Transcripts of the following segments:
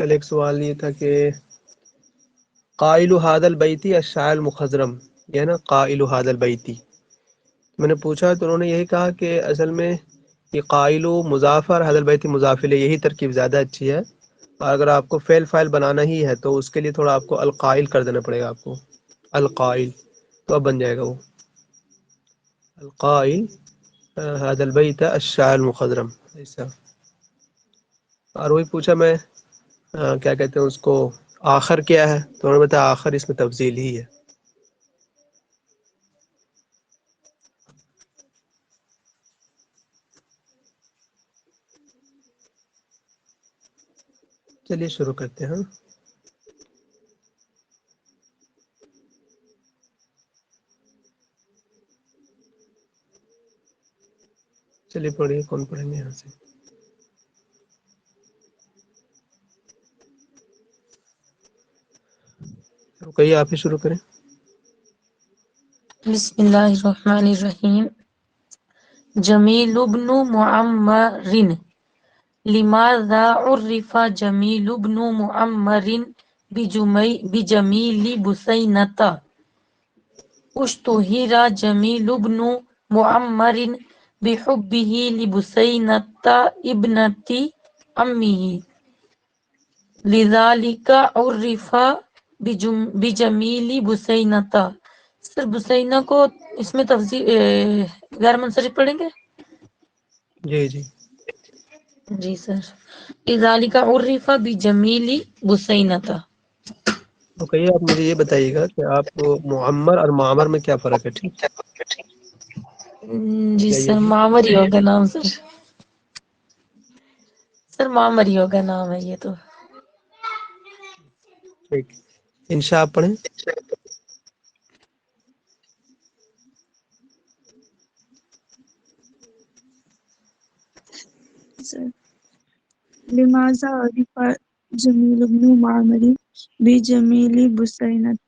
کل ایک سوال یہ تھا کہ قائل هذا البیت الشاعر المخضرم، یہ نا قائل هذا البیت، میں نے پوچھا تو انہوں نے یہی کہا کہ اصل میں یہ قائل مضاف اور هذا البیت مضاف الیہ، یہی ترکیب زیادہ اچھی ہے، اور اگر آپ کو فعل فاعل بنانا ہی ہے تو اس کے لیے تھوڑا آپ کو القائل کر دینا پڑے گا، آپ کو القائل، تو اب بن جائے گا وہ القائل هذا البیت الشاعر المخضرم ایسا۔ اور وہی پوچھا میں کیا کہتے ہیں اس کو آخر کیا ہے، تو انہوں نے بتایا آخر اس میں تفضیل ہی ہے۔ چلیے شروع کرتے ہیں۔ چلیے پڑھیے، کون پڑھیں گے یہاں سے؟ رقیہ آپ ہی شروع کریں۔ بسم اللہ الرحمن الرحیم۔ جمیل بن معمر، لماذا عرف جمیل بن معمر بجمیل بسینۃ؟ اشتہر جمیل بن معمر بحبہ لبسینۃ ابنۃ عمہ، لذالک عرف بجمیل بسینۃ۔ سر بسینہ کو اس میں تفضیل غیر منصرف پڑھیں گے؟ جی جی جی سر، لذالک عرف بجمیل بسینۃ۔ رقیہ آپ مجھے یہ بتائیے گا کہ آپ کو معمر اور معمر میں کیا فرق ہے؟ ٹھیک جی ہے، سر، معمر ہی ہوگا نام سر، سر معمر ہی ہوگا نام ہے یہ تو۔ ٹھیک، انشاء آپ پڑھیں۔ لماذا عرف جمیل بن معمر بجمیل بسینۃ؟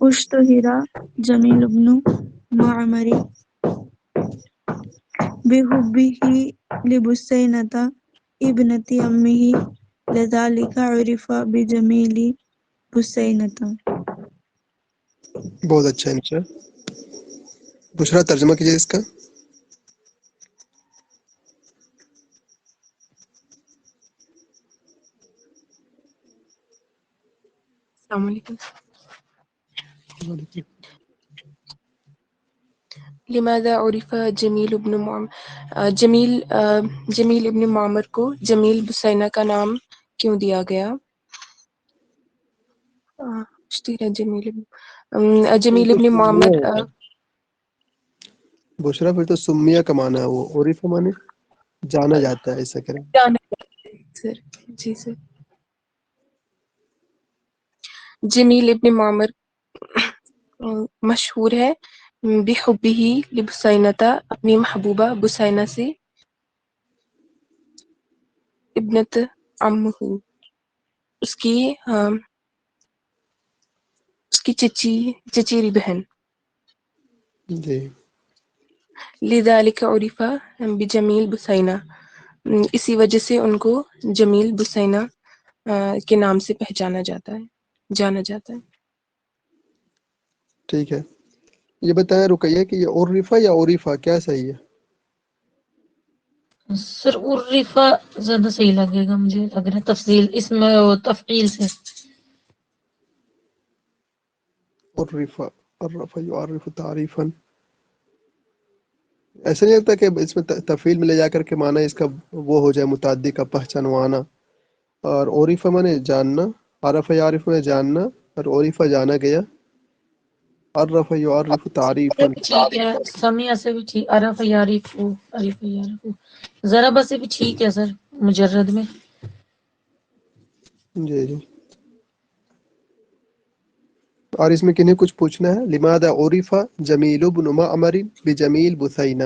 اشتہر جمیل بن معمر بحبہ لبسینۃ ابنۃ عمہ، لذالک عرف بجمیل بسینۃ۔ بہت اچھا انشاء۔ بشرا ترجمہ کیجیے اس کا۔ السلام علیکم۔ لماذا عرف جمیل ابن معمر، جمیل ابن معمر کو جمیل بسینہ کا نام کیوں دیا گیا؟ جمیل ابن معمر بشرا پھر تو سمیہ کا معنی ہے، وہ عرف معنی جانا جاتا ہے، ایسا کریں۔ سر جی سر، جمیل ابن معمر مشہور ہے بحبہ لبسینۃ، اپنی محبوبہ بسینہ سے، ابنت عمہ، اس کی چچیری بہن، جی لذالک عرف بجمیل بسینہ، اسی وجہ سے ان کو جمیل بسینہ کے نام سے پہچانا جاتا ہے، جانا جاتا ہے۔ ٹھیک ہے، یہ بتائیں رقیہ کہ یہ عرفہ یا عریفہ کیا صحیح ہے؟ سر عرفہ زیادہ صحیح لگے گا، مجھے لگ رہا ہے تفصیل اس میں تفعیل سے۔ عرفہ، عرف یعرف تعریفا، ایسا نہیں لگتا کہ اس میں تفعیل میں لے جا کر کے معنی اس کا وہ ہو جائے متعدی کا پہچانوانا، اور عریفہ مانے جاننا، عرف یعرف میں جاننا، اور عریفہ جانا گیا، عرف یعرف تعریفا۔ ٹھیک ہے، سمیہ سے بھی ٹھیک، عرف یعرف، عرف یعرف، ضربہ سے بھی ٹھیک ہے سر، مجرد میں۔ جی جی، اور اس میں کنہیں کچھ پوچھنا ہے؟ لماذا عرف جمیل بن معمر بجمیل بسینہ،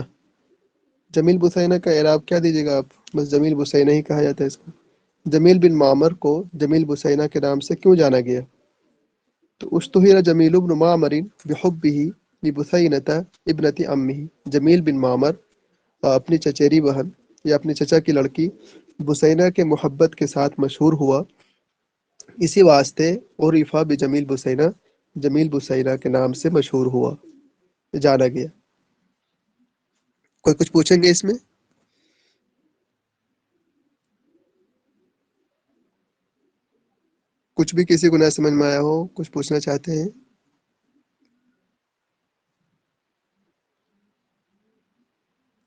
جمیل بسینہ کا اعراب کیا دیجیے گا آپ؟ بس جمیل بسینہ ہی کہا جاتا ہے اس کو۔ جمیل بن معمر کو جمیل بسینہ کے نام سے کیوں جانا گیا؟ تو اشتہر جمیل بن معمر بحبہ، لبثینۃ ابنت عمہ، جمیل بن معمر اپنی چچیری بہن یا اپنی چچا کی لڑکی بسینہ کے محبت کے ساتھ مشہور ہوا، اسی واسطے عرفہ بجمیل بسینہ، جمیل بسینہ کے نام سے مشہور ہوا، جانا گیا۔ کوئی کچھ پوچھیں گے اس میں؟ کچھ بھی کسی کو نہ سمجھ میں آیا ہو، کچھ پوچھنا چاہتے ہیں؟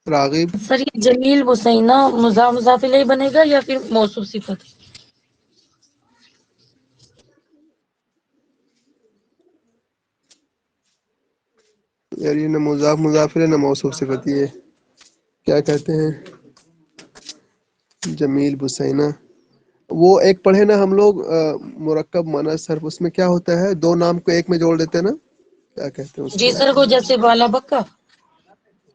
راغب؟ سر یہ جمیل بسینہ مضاف الیہ بنے گا یا پھر موصوف صفت؟ یار یہ نہ مضاف ہے نہ موصوف صفت، یہ کیا کہتے ہیں؟ جمیل بسینہ، وہ ایک پڑھے نا ہم لوگ مرکب معنی صرف، اس میں کیا ہوتا ہے، دو نام کو ایک میں جوڑ دیتے ہیں نا، کیا کہتے ہیں اس جی کو؟ سر، وہ جیسے بالا بکا،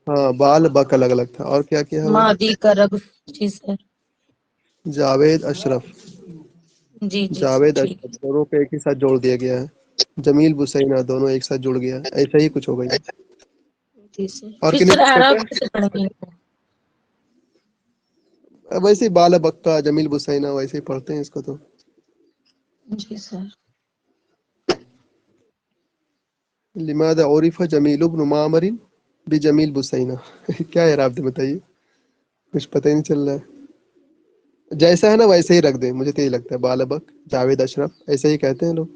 ہاں، بال بک الگ الگ تھا، اور کیا کیا ہے وہ؟ مادی کا رب۔ جی سر، جاوید اشرف، جی جی جاوید ٹھیک اشرف دونوں کو ایک ہی ساتھ جوڑ دیا گیا ہے، جمیل بسینہ دونوں ایک ساتھ جڑ گیا، ایسا ہی کچھ ہوگا یہ۔ جی سر، اور پھر کنہیں سر کچھ اعراب پتا کیسے پڑھیں گے؟ ہے؟ ویسے ہی بال بکا جمیل بسینہ ویسے ہی پڑھتے ہیں اس کو تو۔ جی سر، لماذا عرف جمیل بن معمر بجمیل بسینہ؟ کیا ہے رابطہ بتائیے، کچھ پتہ ہی نہیں چل رہا ہے۔ جیسا ہے نا ویسے ہی رکھ دیں، مجھے تو یہی لگتا ہے، بالبک جاوید اشرف ایسے ہی کہتے ہیں لوگ،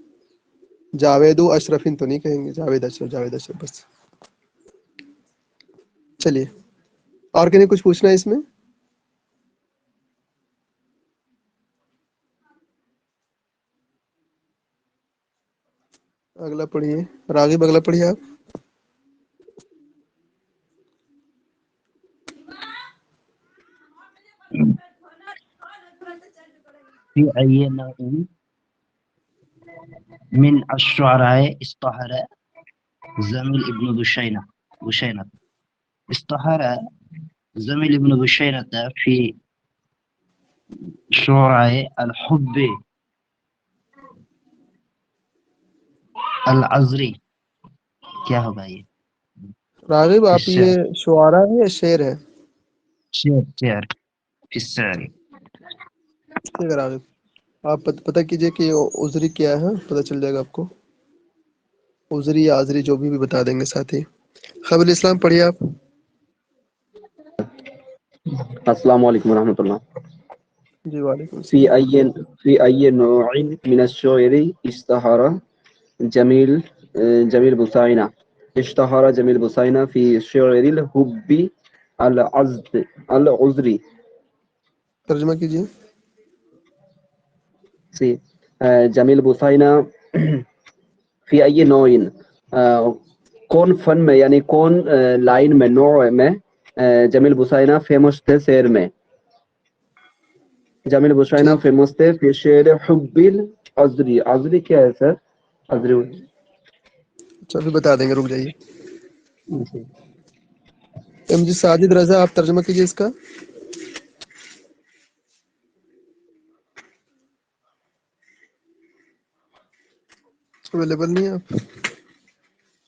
جاوید اشرفین تو نہیں کہیں گے، جاوید اشرف، جاوید اشرف بس۔ چلیے، اور کنہیں کچھ پوچھنا ہے اس میں؟ اگلا پڑھیے، راغب اگلا پڑھیے آپ۔ في أي نوع من الشعراء اشتهر زميل ابن بشينة اشتهر زميل ابن بشينة في شعراء الحب العذري، کیا ہوگا یہ؟ راغب آپ الشعر، یہ شعرا ہے یا شعر ہے؟ شعر في الشعر۔ ٹھیک ہے راغب، آپ پتہ کیجئے کہ عذری کیا ہے، پتہ چل جائے گا آپ کو، عذری یا عذری جو بھی بتا دیں گے ساتھ ہی۔ خبر اسلام پڑھیے آپ۔ السلام علیکم ورحمۃ اللہ۔ جی وعلیکم فی السلام۔ ای نوع من الشعر اشتہر جمیل بسینہ، اشتہر جمیل بسینہ فی شعر الحب العذری۔ ترجمہ کیجئے۔ جمیل بسینہ فی ای نوع، کون فن میں یعنی کون لائن میں، نوع میں جمیل بسینہ فیمس تھے شعر میں، جمیل بسینہ ٹھیک، فیمس تھے فی شعر حب العذری۔ عذری کیا ہے سر؟ عذری اچھا ابھی بتا دیں گے، رک جائیے۔ جی ساجد رضا آپ ترجمہ کیجئے اس کا۔ اویلیبل نہیں ہے آپ؟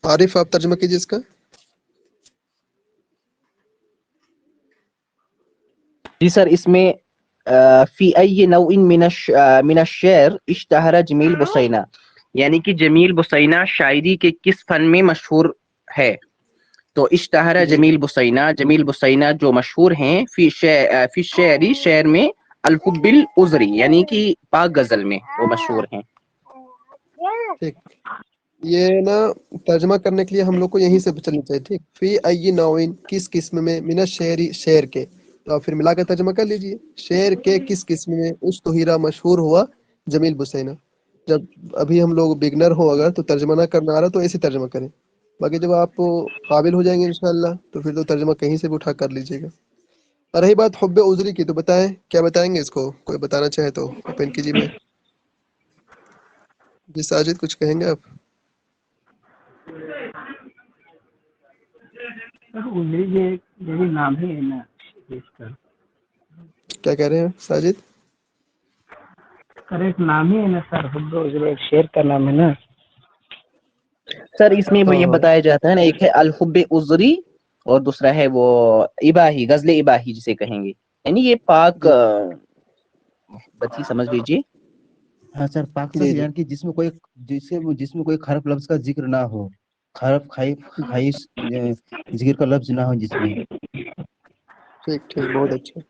عارف آپ ترجمہ کیجئے اس کا۔ جی سر، اس میں فی ای نوع من الشعر اشتہر جمیل بسینہ، یعنی کہ جمیل بسینہ شاعری کے کس فن میں مشہور ہے؟ تو اشتہر جی جمیل بسینہ جو مشہور ہیں فی شعری، شعر میں، الحب العذری یعنی کہ پاک غزل میں وہ مشہور ہیں۔ ٹھیک، یہ نا ترجمہ کرنے کے لیے ہم لوگ کو یہیں سے چلنا چاہیے، ٹھیک۔ فی ای نوعین کس قسم میں، من الشعری شعر کے، تو آپ پھر ملا کر ترجمہ کر لیجئے، شعر کے کس قسم میں اشتہرا مشہور ہوا جمیل بسینہ۔ جب ابھی ہم لوگ بگنر ہو اگر تو ترجمہ نہ کرنا آ رہا تو ایسے ترجمہ کریں، باقی جب آپ قابل ہو جائیں گے انشاءاللہ تو پھر تو ترجمہ کہیں سے بھی اٹھا کر لیجئے گا۔ اور رہی بات حب عذری کی، تو بتائیں کیا بتائیں گے اس کو، کوئی بتانا چاہے تو اوپن کیجئے میں۔ جی ساجد کچھ کہیں گے آپ؟ یہی نام ہے نا اس کا، کیا کہہ رہے ہیں ساجد؟ سر ایک نام ہی ہے نا سر، حب و عذر، ایک شعر کا نام ہے نا۔ سر اس میں وہ ہاں یہ ہاں بتایا جاتا ہے نا، ایک ہے الحب عذری اور دوسرا ہے وہ اباہی، غزل اباہی جسے کہیں گے، یعنی یہ پاک جی بچی سمجھ لیجیے. ہاں سر، پاک جی لفظ جی یعنی کہ جس میں کوئی خراب لفظ کا ذکر نہ ہو، خراب خواہش ذکر کا لفظ نہ ہو جس میں. ٹھیک ٹھیک، بہت اچھا.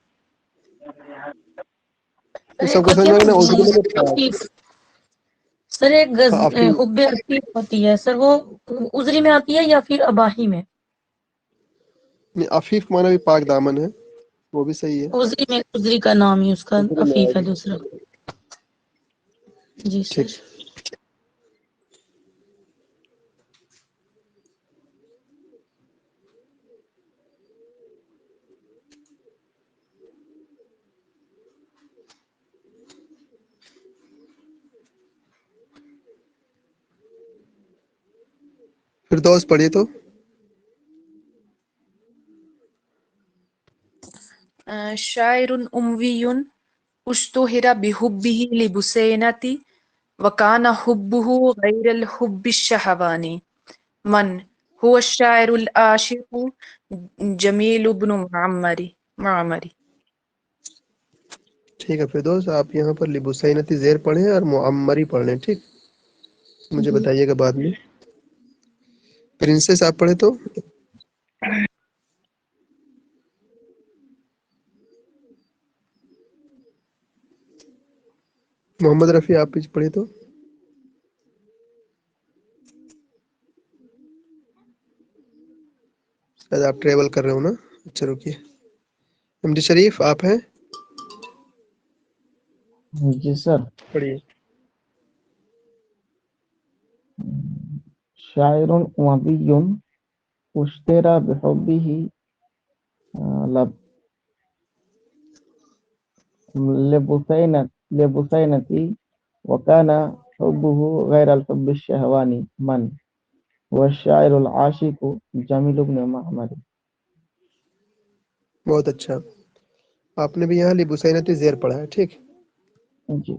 سر یہ سب ایک کو سمجھ ہوتی ہے میں آ گیا نا؟ اردو میں نا عفیف، سر ایک عفیف، حب عفیف ہوتی ہے سر، وہ عذری میں آتی ہے یا پھر اباہی میں؟ عفیف مانا بھی پاک دامن ہے، وہ بھی صحیح ہے. عذری میں، عذری کا نام ہی اس کا عذری میں آئے عفیف ہے گی. دوسرا. جی ٹھیک. سر. فردوس پڑھیے تو. شاعر أموي اشتهر بحبه لبسينة وكان حبه غير الحب الشهواني. من هو الشاعر العاشق جميل بن معمر. ٹھیک ہے فردوس، آپ یہاں پر لبسینتی زیر پڑھیں اور معمری پڑھ لیں. ٹھیک، مجھے جی بتائیے گا بعد میں. پرنسس آپ پڑھے تو. محمد رفیع آپ پیچھے پڑھے تو. شاید آپ ٹریول کر رہے ہو نا. اچھا رکیے. ایم ڈی شریف آپ ہیں، جی سر. پڑھیے. شاعر وبی اشترى بحبه لبسينة وكان حبه غير الحب الشهواني. من هو الشاعر العاشق جميل بن معمر. بہت اچھا. آپ نے بھی یہاں لبسینتی زیر پڑھا ہے. ٹھیک جی.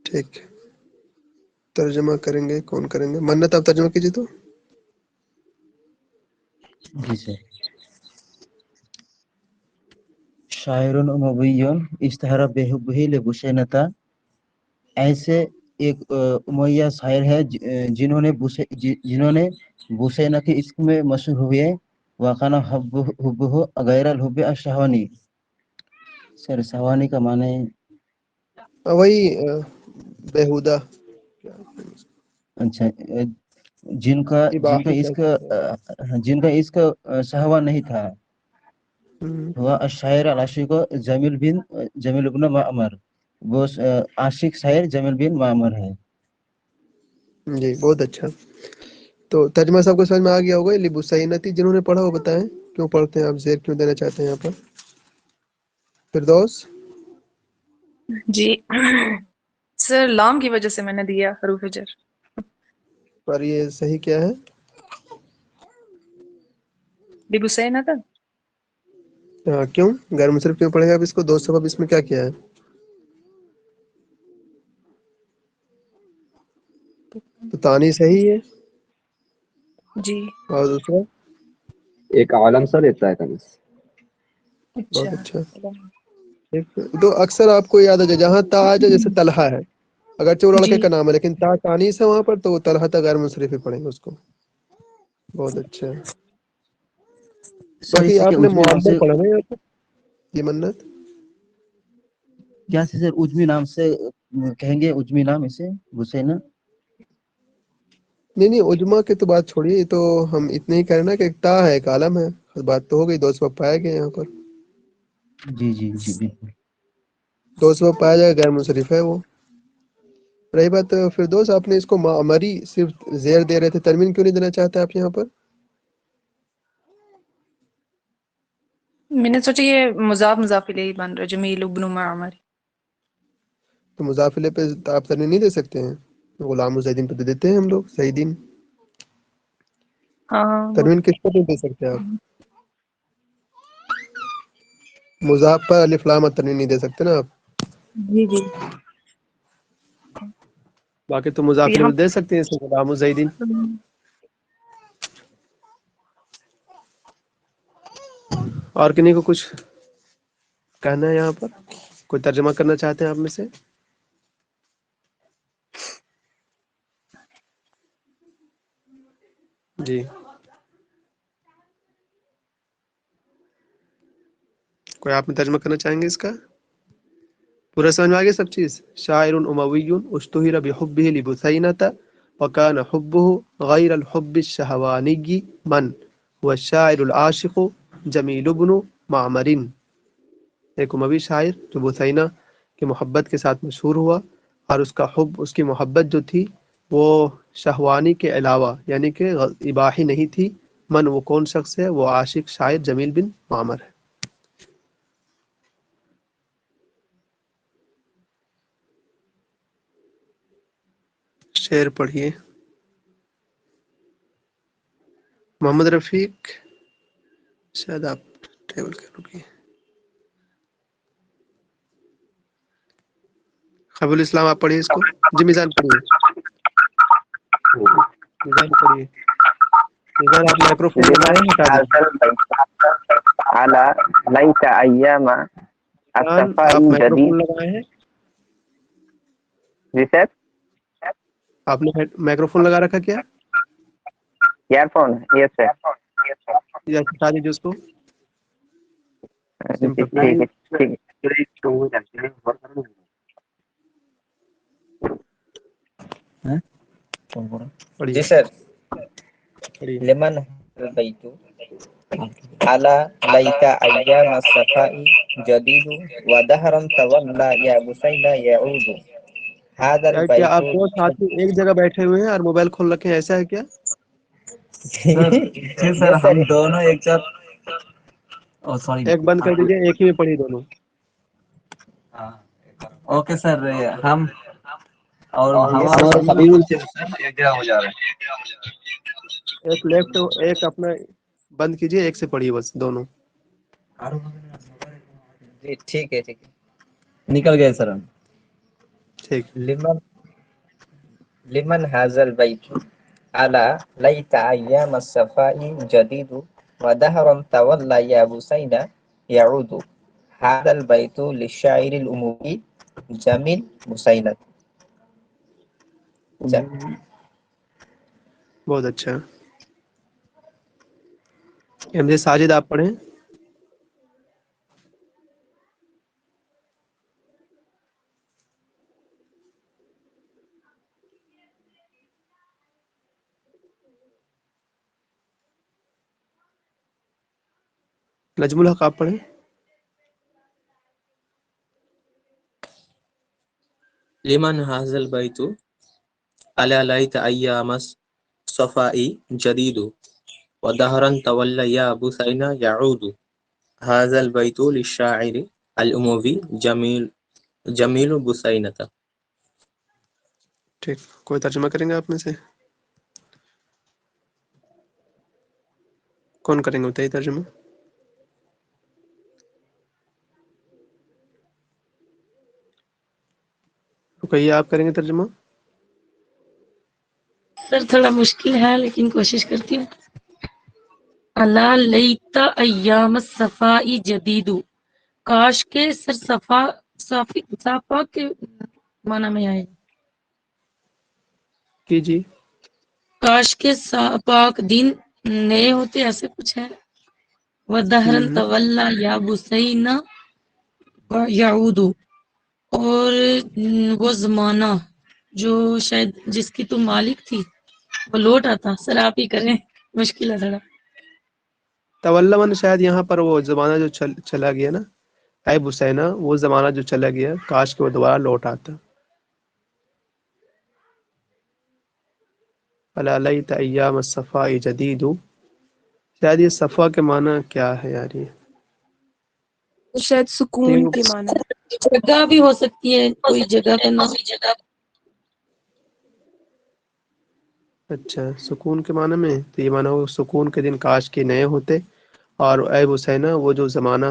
ٹھیک. ترجمہ کریں گے، کون کریں گے؟ منت آپ ترجمہ کیجیے تو. جی سر. شاعر اموی اشتہر بحبہ لبسینة، ایسے ایک امیہ شاعر ہے جنہوں نے بسینہ کے عشق میں مشہور ہوئے. وکانا حبہ غیر الحب الشہوانی. سر شہوانی کا معنی وہی بیہودہ. اچھا، جن کا اباحی کہہ عشق سکتے ہیں. شہوہ نہیں تھا. ہوا الشاعر العاشق جمیل بن معمر، وہ عاشق شاعر جمیل بن معمر ہے. جی بہت اچھا. تو ترجمہ سب کو سمجھ میں آ گیا ہوگا. لبسینتی جنہوں نے پڑھا وہ بتائیں کیوں پڑھتے ہیں آپ، زیر کیوں دینا چاہتے ہیں یہاں پر. فردوس. جی سر، لام کی وجہ سے میں نے دیا حروف جر. پر یہ صحیح کیا ہے؟ لبسینة تھا. کیوں غیر منصرف کیوں پڑھے گا آپ اس کو؟ دو سبب اس میں کیا کیا ہے؟ تو تانی صحیح ہے، جی اور دوسرا ایک عالم سا لیتا ہے تنس. بہت اچھا. اچھا. تو اکثر آپ کو یاد آ جائے جہاں تا آ جائے، جیسے طلحہ ہے، اگرچہ وہ جی لڑکے کا نام ہے لیکن تا تانیث ہے وہاں پر، تو وہ طلحہ تا غیر منصرف ہی پڑھیں گے اس کو. بہت اچھا. سر باقی اسے کیا آپ نے عجمی نام معمر سے، پڑھا نا یہاں پر. یہ منت کیا سر عجمی نام سے کہیں گے؟ عجمی نام اسے بسینہ. نہیں عجما کی تو بات چھوڑیے، یہ تو ہم اتنے ہی کہہ رہے نا کہ ایک تا ہے، ایک عالم ہے. بات تو ہو گئی. دو سبب پایا گیا یہاں پر. جی جی جی بالکل. دو سبب پایا جائے، غیر منصرف ہے وہ. رہی بات فردوس، آپ نے اس کو معمری صرف زیر دے رہے تھے، ترمیم کیوں نہیں دینا چاہتے آپ یہاں پر؟ میں نے سوچا یہ مضاف الیہ بن رہا ہے، جمیل ابن معمر. تو مضافلے پہ آپ ترمیم نہیں دے سکتے ہیں؟ غلام زیدین پہ تو دیتے ہیں ہم لوگ، سعیدین. ہاں وہ ترمیم کس پر نہیں دے سکتے آپ؟ مضاف پر الف لام ترمیم نہیں دے سکتے نا آپ. جی جی. باقی تو تو مضاف یہاں الیہ دے سکتے ہیں اس کو غلام الزیدین. اور کنہیں کو کچھ کہنا ہے یہاں پر؟ کوئی ترجمہ کرنا چاہتے ہیں آپ میں سے؟ جی کوئی آپ میں ترجمہ کرنا چاہیں گے اس کا؟ پورا سمجھ میں آ گیا سب چیز؟ شاعر اموی اشتہر بحبہ لبثینۃ وکان حبہ غیر الحب الشہوانی من هو الشاعر العاشق جمیل بن معمر. ایک اموی شاعر جو بثینہ کی محبت کے ساتھ مشہور ہوا، اور اس کا حب، اس کی محبت جو تھی وہ شہوانی کے علاوہ یعنی کہ اباحی نہیں تھی. من، وہ کون شخص ہے؟ وہ عاشق شاعر جمیل بن معمر ہے. شعر پڑھیے. محمد رفیق شاید آپ ٹیبل کر رکیے. خبیل اسلام آپ پڑھیے اس کو. جی میزان پڑھیے. میزان پڑھیے. میزان آپ مائکرو فون لگائے ہیں؟ ہٹا دیجیے. على ليت أيام میزان الصفاء آپ مائکرو جديد. فون لگائے ہیں؟ جی سر، آپ نے مائکرو فون لگا رکھا کیا؟ Earphone. Yes sir. یا ہٹا دیجیے اس کو. جی سم پہ ٹھیک ہے پڑھیے. ٹھیک پڑھیے جی سر. پڑھیے. لمن البيت على ليت أيام الصفاء جديد ودهرا تولى يا بسيلا يعود هذا کیا البيت. آپ دو ساتھی ایک جگہ بیٹھے ہوئے ہیں اور موبائل کھول رکھے ہیں، ایسا ہے کیا؟ سر ہم دونوں ایک ساتھ. سوری. ایک بند کر دیجیے، ایک ہی میں پڑھیے دونوں. Okay sir. ہم اور اور خبیر سے ایک جگہ ہو جا رہا ہے. ایک لیفٹ ایک اپنا بند کیجیے، ایک سے پڑھیے بس دونوں. جی ٹھیک ہے ٹھیک ہے. نکل گئے سر ہم. ٹھیک. لمن هذا البيت على ليت أيام الصفاء جديد ودهرا تولى يا بسينا يعود هذا البيت للشاعر الأموي جميل بسينة. بہت اچھا. احمد ساجد آپ پڑھیں. نجم الحق آپ پڑھیں. لمن هذا البيت على ليت أيام الصفاء جديد ودهرا تولى يا بثينا يعود هذا البيت للشاعر الأموي جميل بثينة. ٹھیک. کوئی ترجمہ کریں گے آپ میں سے؟ کون کریں گے بتائیے ترجمہ؟ رکیے، آپ کریں گے ترجمہ؟ سر تھوڑا مشکل ہے لیکن کوشش کرتی ہوں. الا لیت ایام الصفاء جدید، کاش کے سر صفا کے معنی میں آئے. کیجیے. کاش کے پاک دن نئے ہوتے، ایسے کچھ ہے. وَدَهْرًا تَوَلَّى يَا بُسَيْنَ يَعُودُ، اور وہ زمانہ جو شاید جس کی تم مالک تھی وہ لوٹ آتا. سر آپ ہی کریں، مشکل ہے تھوڑا. تولّمن شاید یہاں پر وہ زمانہ جو چلا گیا نا، اے بسینہ، وہ زمانہ جو چلا گیا کاش کہ وہ دوبارہ لوٹ آتا. الا لیت ایام الصفاء جدید. شاید یہ صفا کے معنی کیا ہے یار؟ یہ شاید سکون کے معنی. جگہ بھی ہو سکتی ہے، کوئی جگہ کا نام. اچھا، سکون کے معنی میں. تو یہ معنی ہو سکون کے دن کاش کے نئے ہوتے، اور اے حسینہ وہ جو زمانہ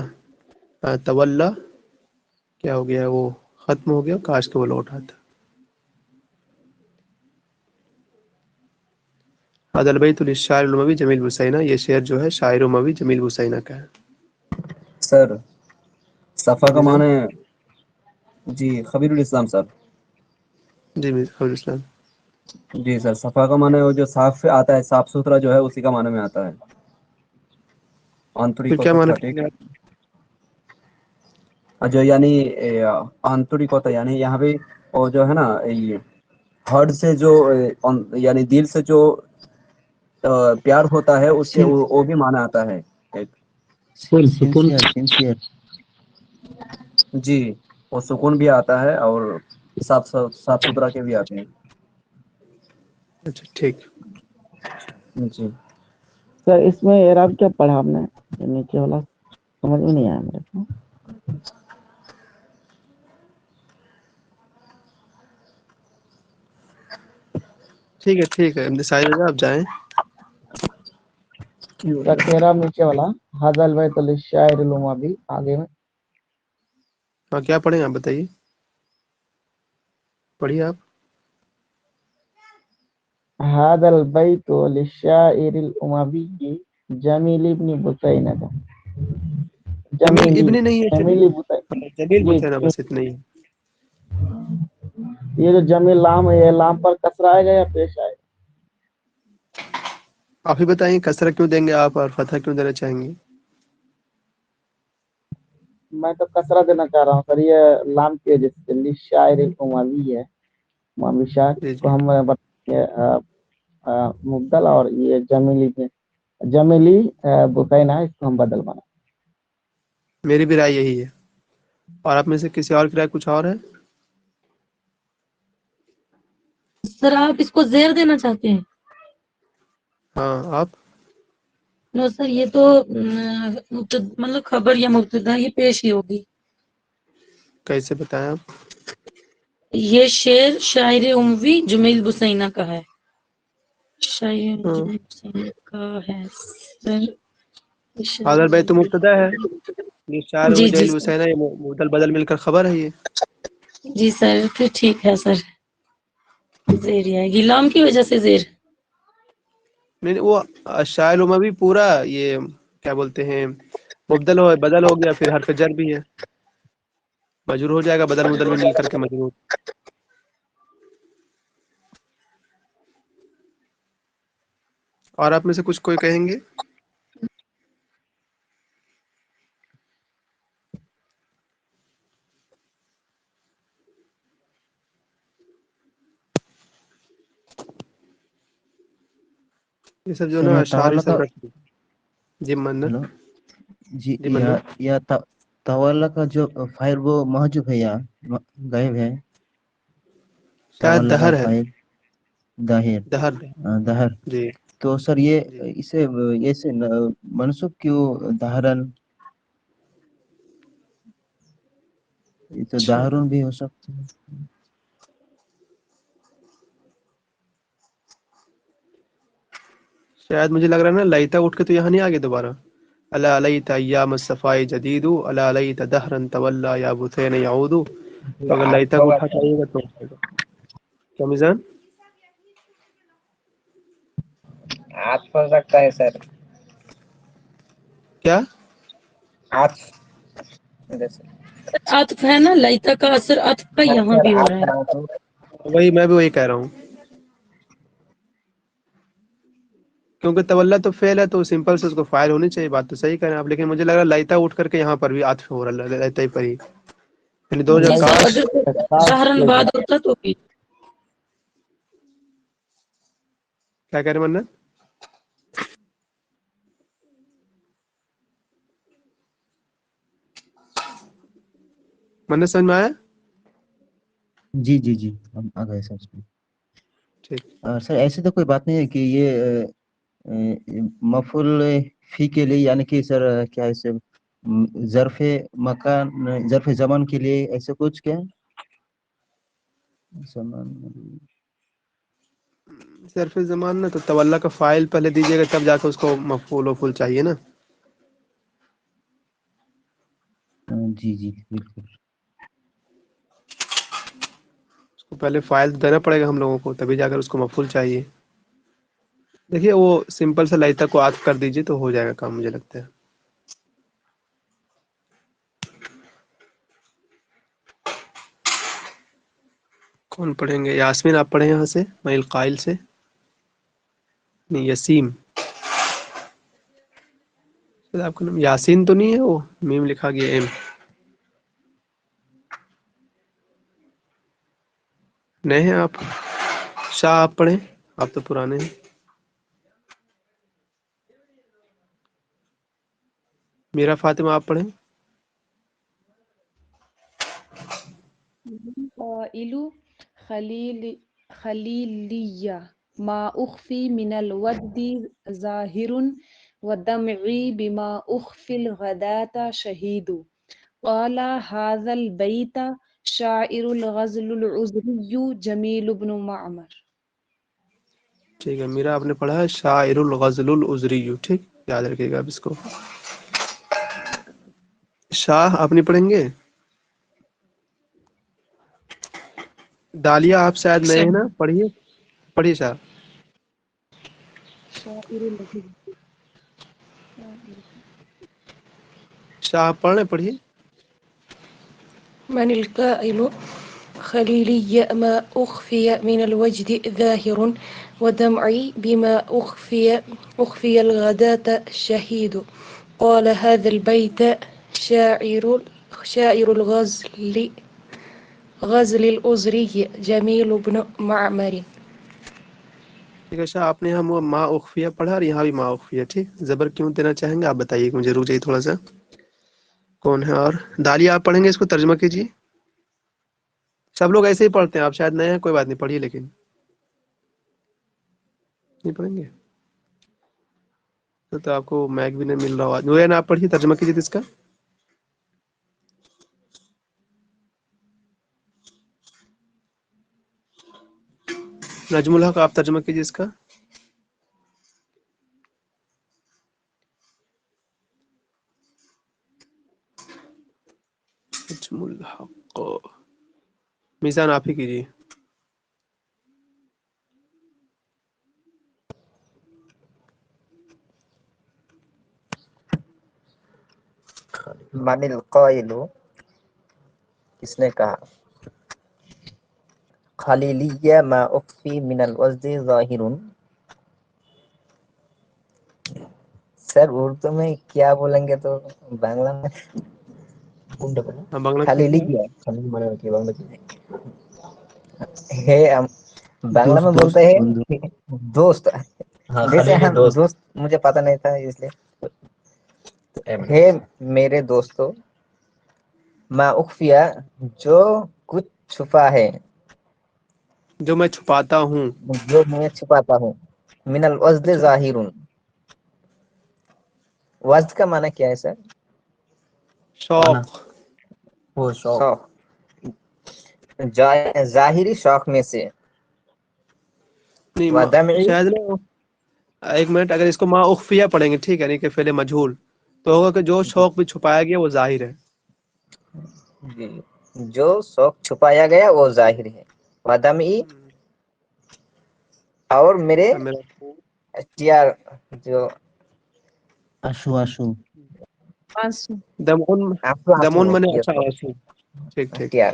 تولا کیا ہو گیا، وہ ختم ہو گیا، کاش کہ وہ لوٹ آتا. هذا البيت للشاعر الأموي جمیل بسینہ، یہ شعر جو ہے شاعر اموی جمیل بسینہ کا ہے. سر صفا کا جی صاحب. معنی جی خبیر الاسلام سر. جی خبیر اسلام. جی سر صفا کا معنی وہ جو صاف آتا ہے، صاف ستھرا جو ہے اسی کا معنی میں آتا ہے. پھر آنترک کیا معنی تھا کریں ٹھیک، گے آپ؟ جو یعنی آنترک ہوتا ہے، یعنی یہاں پہ وہ جو ہے نا ہارٹ سے جو یعنی دل سے جو پیار ہوتا ہے اس کے وہ بھی معنی آتا ہے ایک. سنسیئر جی وہ سکون بھی آتا ہے اور صاف ستھرا کے بھی آتے ہیں. اچھا ٹھیک. جی سر اس میں اعراب کیا پڑھا آپ نے؟ یہ نیچے والا سمجھ میں نہیں آیا میرے کو. ٹھیک ہے ساحل آپ جائیں. سر اعراب نیچے والا هذا البيت للشاعر الأموي آگے میں. ہاں کیا پڑھیں آپ بتائیے، پڑھیے آپ. هذا البيت للشاعر الأموي جمیل ابن بسینہ. جمیل جمیلی ابن نہیں ہے، جمیلی بسینہ. جمیل جی بسینہ بس اتنا ہی ہے. یہ جو جمیل لام ہے، یہ لام پر کسرہ آئے گا یا پیش آئے گا؟ آپ ہی بتائیں کسرہ کیوں دیں گے آپ اور فتح کیوں دینا چاہیں گے؟ میں تو کسرہ دینا چاہ رہا ہوں سر، یہ لام کی وجہ سے للشاعر الأموي ہے. اموی شاعر جی کو جی ہم مبدل، اور یہ جمیلی بسینہ ہے، اس کو ہم بدل بنا. میری بھی رائے یہی ہے. اور آپ میں سے کسی اور کی رائے کچھ اور ہے؟ سر آپ اس کو زیر دینا چاہتے ہیں؟ ہاں آپ. نو سر یہ تو مطلب خبر یا مبتدا یہ پیش ہی ہوگی. کیسے بتائیں آپ؟ یہ شعر شاعر اموی جمیل بسینہ کا ہے. شاعر ہاں. جمیل بسینہ کا ہے سر. هذا البيت مبتدا ہے، یہ شاعر جی اموی جی جمیل سر، بسینہ، یہ مبدل بدل مل کر خبر ہے. یہ جی سر پھر ٹھیک ہے سر، زیر آئے گی لام کی وجہ سے زیر. نہیں وہ شاعر اموی پورا یہ کیا بولتے ہیں بدل ہو گیا، پھر حرف جر بھی ہے، مجرور ہو جائے گا، بدل مدل میں مل کر کے مجرور. اور آپ میں سے کچھ کوئی کہیں گے؟ یہ سب جو سر نا یہ اشعار ہی طوالہ کا، سب رکھ. جی منا. ہلو جی جی منا. یا طوالہ کا جو فائل وہ محجوب ہے یا غائب ہے؟ کیا طوالہ کا دہر ہے؟ فائل ظاہر دہر. ظاہر. جی تو سر یہ جی اسے منصوب کیوں ظاہرن؟ یہ تو اچھا ظاہرون بھی ہو سکتا ہے. شاید مجھے لگ رہا ہے نا لیتا اٹھ کے تو یہاں نہیں آگے دوبارہ. الا لیت ایام الصفاء جدید الا لیت دہرا تولا یا بثین یعود. تو اگر لیتا کو اٹھا چاہیے گا تو کیا میزان؟ عطف ہو سکتا ہے سر. کیا عطف عطف ہے نا، لیتا کا اثر عطف کا یہاں سر بھی ہو رہا ہے. عطف میں بھی وہی کہہ رہا ہوں، کیونکہ تولا تو فعل ہے تو سمپل سے اس کو فاعل ہونی چاہیے. بات تو صحیح کہہ رہے ہیں آپ، لیکن مجھے لگ رہا ہے لیتا اٹھ کر کے یہاں پر بھی عطف ہو رہا ہے لیتا ہی پر ہی، یعنی دو جگہ نہیں سر کاش. اگر ظاہرن بعد ہوتا تو بھی. کیا کہہ رہے ہیں منت؟ منت سمجھ میں آیا؟ جی جی جی ہم آ گئے سر اس میں. ٹھیک. سر ایسی تو کوئی بات نہیں ہے کہ یہ مفعول فی کے لیے، یعنی کہ سر کیا اسے ظرف مکان ظرف زمان کے لیے ایسے کچھ کیا زمان؟ ظرف زمان نا تو تولا کا فاعل پہلے دیجیے گا تب جا کے اس کو مفعول وفعول چاہیے نا. جی جی بالکل. اس کو پہلے فاعل دینا پڑے گا ہم لوگوں کو، تبھی جا کر اس کو مفعول چاہیے. دیکھیے وہ سمپل سے لیتا کو عطف کر دیجیے تو ہو جائے گا کام، مجھے لگتا ہے. کون پڑھیں گے؟ یاسمین آپ پڑھیں یہاں سے، میں القائل سے. نہیں یسیم، شاید آپ کا نام یاسین تو نہیں ہے، وہ میم لکھا گیا ایم. نئے ہیں آپ؟ شاہ آپ پڑھیں، آپ تو پرانے ہیں. میرا فاطمہ آپ پڑھیں. قائل خلیلیہ ما اخفی من الود ظاہر ودمعی بما اخفی الغداة شہید قال هذا البیت شاعر الغزل العذری جمیل بن معمر. ٹھیک ہے، میرا آپ نے پڑھا ہے شاعر الغزل العذری، ٹھیک یاد رکھیے گا اب اس کو. شاہ آپ نہیں پڑھیں گے؟ دالیہ آپ شاید نئے ہیں نا، پڑھیے پڑھیے شاہ. شاعر الغزل شاہ آپ پڑھ رہے ہیں، پڑھیے. من القائل خليلي ما أخفي من الوجد ظاهر ودمعي بما أخفي الغداة شهيد قال هذا البيت شاعر غزل الأزري جميل بن معمر. ٹھیک ہے شاہ، آپ نے یہاں ما اخفیہ پڑھا اور یہاں بھی ما اخفیہ، ٹھیک. زبر کیوں دینا چاہیں گے آپ بتائیے، مجھے رک جائیے تھوڑا سا. کون ہے اور؟ دالیہ آپ پڑھیں گے، اس کو ترجمہ کیجیے. سب لوگ ایسے ہی پڑھتے ہیں، آپ شاید نئے ہیں، کوئی بات نہیں، پڑھیے. لیکن نہیں پڑھیں گے تو آپ کو میک بھی نہیں مل رہا ہوگا. نورین آپ پڑھیے، ترجمہ کیجیے اس کا. نجم الحق آپ ترجمہ کیجیے اس کا. نجم الحق میزان آپ ہی کیجیے. من القائل، کس نے کہا؟ خلیلیہ ما اخفی من الوزد ظاہر. سر اردو میں کیا بولیں گے تو بنگلہ میں ہاں بنگلہ میں کیا ہے؟ خلیلیہ ہے، بنگلہ میں بولتے ہیں دوست. جیسے ہم دوست، مجھے پتہ نہیں تھا اس لیے. ہے میرے دوستو، ما اخفیہ جو کچھ چھپا ہے، جو میں چھپاتا ہوں. جو میں چھپاتا ہوں. من الوزد اچھا، ظاہر، وزد کا معنی کیا ہے سر؟ شوق. وہ شوق، ظاہری شوق میں سے. نہیں ودمعی، شاید نا، ایک منٹ، اگر اس کو ما اخفیہ پڑھیں گے، ٹھیک ہے، نہیں کہ فعل مجہول، تو ہوگا کہ جو شوق بھی چھپایا گیا وہ ظاہر ہے. جو شوق چھپایا گیا وہ ظاہر ہے. ودمعی، اور میرے میرا اختیار، جو آنسو آنسو آنسو. دمون، آنسو، آنسو دمون منے اچھا اختیار، آنسو. ٹھیک ٹھیک. اختیار.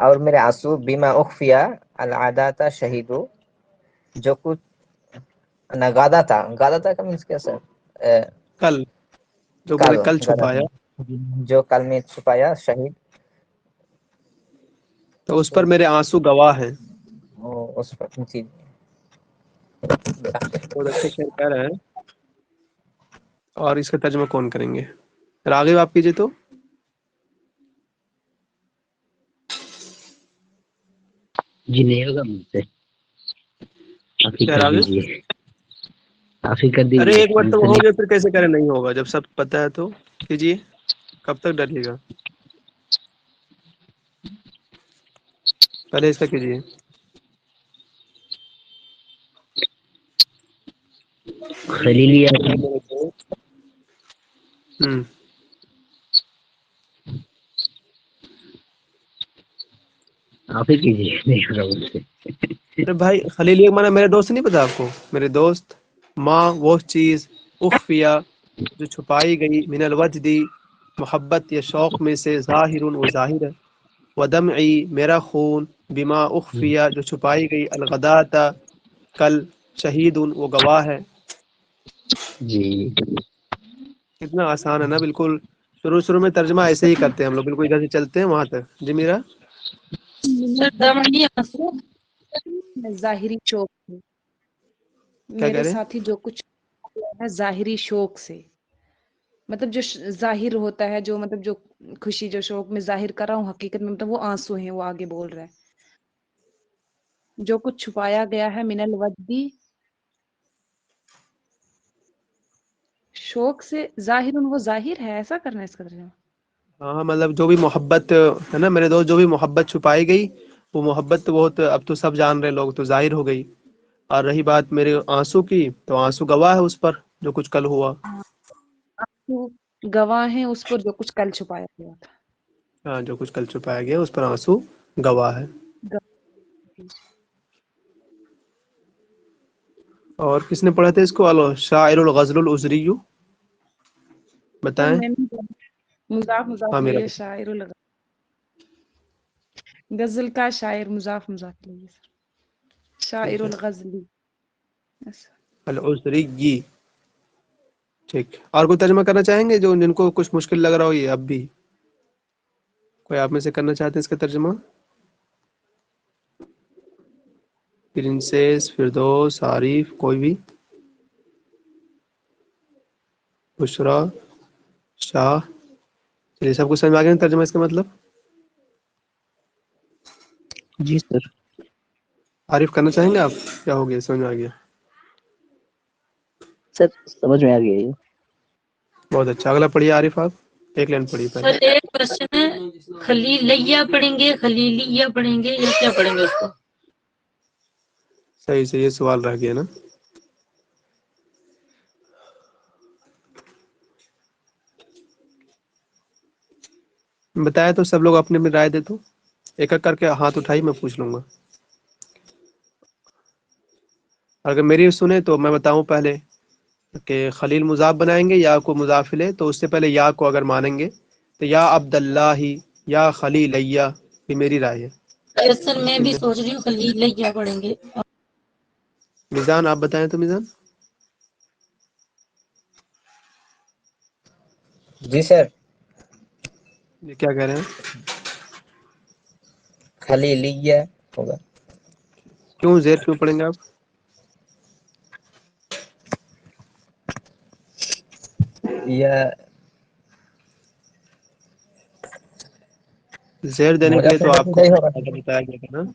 اور میرے آنسو بیما اخفیہ العادات شہیدو، جو کچھ نگادا تھا. گادا تھا کا مینس کیا سر؟ کل، جو میں کل، نے کل گادا چھپایا، تھا جو کل میں چھپایا شہید. تو اس پر میرے آنسو گواہ ہیں. اس پر جی. بہت اچھے شعر کہہ رہے ہیں. اور اس کا ترجمہ کون کریں گے؟ راغب آپ کیجیے تو. جی نہیں ہوگا مجھ سے، آپ ہی کیا کر راغب؟ دیجیے، آپ ہی کر ارے دیجیے، ایک بار مجھ تو سے ہو نہیں. گیا، پھر کیسے کرے نہیں ہوگا جب سب پتہ ہے تو کیجیے. کب تک ڈریے گا؟ پہلے اس کا کیجیے. خلیلیہ ہوں آپ ہی کیجیے، نہیں ہوگا مجھ سے. ارے بھائی خلیل یہ مانا میرے دوست نہیں پتا آپ کو؟ میرے دوست ماں وہ چیز اخفیا جو چھپائی گئی من الوجدی محبت یا شوق میں سے ظاہر وہ ظاہر ہے، ودمعی میرا خون بما اخفیا جو چھپائی گئی الغداۃ کل شہید وہ گواہ ہے۔ جی کتنا آسان ہے نا، بالکل شروع میں ترجمہ ایسے ہی کرتے ہیں ہم لوگ، بالکل ادھر سے چلتے ہیں وہاں تک۔ جی میرا سر دمعی آنسو ظاہری شوق سے، کیا کہہ میرے رہے ہیں؟ ساتھی جو کچھ ہے ظاہری شوق سے، مطلب جو ظاہر ہوتا ہے، جو مطلب جو خوشی جو شوق میں ظاہر کر رہا ہوں، حقیقت میں مطلب وہ آنسو ہیں، وہ آگے بول رہا ہے جو کچھ چھپایا گیا ہے من الودی شوق سے ظاہر وہ ظاہر ہے، ایسا کرنا ہے اس کا ترجمہ۔ ہاں مطلب جو بھی محبت ہے نا میرے دوست، جو بھی محبت چھپائی گئی وہ محبت تو بہت اب تو سب جان رہے لوگ، تو ظاہر ہو گئی۔ اور رہی بات میرے آنسو کی، تو آنسو گواہ ہے اس پر جو کچھ کل ہوا۔ آنسو گواہ ہیں اس پر جو کچھ کل چھپایا گیا تھا۔ ہاں جو کچھ کل چھپایا گیا اس پر آنسو گواہ ہے۔ اور کس نے پڑھا تھا اس کو؟ شاعر الغزل العذری، سر بتائیں۔ میں مضاف ہاں مضاف میرا لیے شاعر غزل کا شاعر مضاف مضاف لیے سر، شاعر ٹھیک ہے، الغزلی۔ Yes. العذری جی ٹھیک۔ اور کوئی ترجمہ کرنا چاہیں گے جو جن کو کچھ مشکل لگ رہا ہو؟ یہ اب بھی کوئی آپ میں سے کرنا چاہتے ہیں اس کا ترجمہ؟ پرنسس، فردوس، عارف، کوئی بھی؟ بشرا، شاہ، چلیے سب کو سمجھ آ گیا نا ترجمہ اس کا مطلب؟ جی سر عارف کرنا چاہیں گے آپ؟ کیا ہو گیا، سمجھ میں آ گیا؟ سر سمجھ میں آ گیا یہ۔ بہت اچھا، اگلا پڑھیے عارف، آپ ایک لائن پڑھیے سر پہلے۔ ایک کوشچن ہے، خلیلیہ پڑھیں گے خلیلیہ پڑھیں گے یا کیا پڑھیں گے اس کو؟ صحیح سے یہ سوال رہ گیا نا۔ بتایا تو سب لوگ اپنے میں رائے دے، تو ایک ایک کر کے ہاتھ اٹھائی، میں پوچھ لوں گا۔ اگر میری سنیں تو میں بتاؤں پہلے کہ خلیل مضاف بنائیں گے یا کو مضاف لے، تو اس سے پہلے یا کو اگر مانیں گے تو یا عبداللہ یا خلیلیہ، یہ میری رائے ہے۔ یس سر میں بھی سوچ رہی ہوں خلیلیہ پڑھیں گے۔ میزان آپ بتائیں تو میزان۔ جی سر یہ کیا کہہ رہے ہیں؟ خلیلیہ ہوگا۔ کیوں زیر کیوں پڑھیں گے آپ؟ یا زیر دینے کے لیے تو مضاف آپ کو الیہ ہوگا۔ اگر بتایا گیا تھا نا،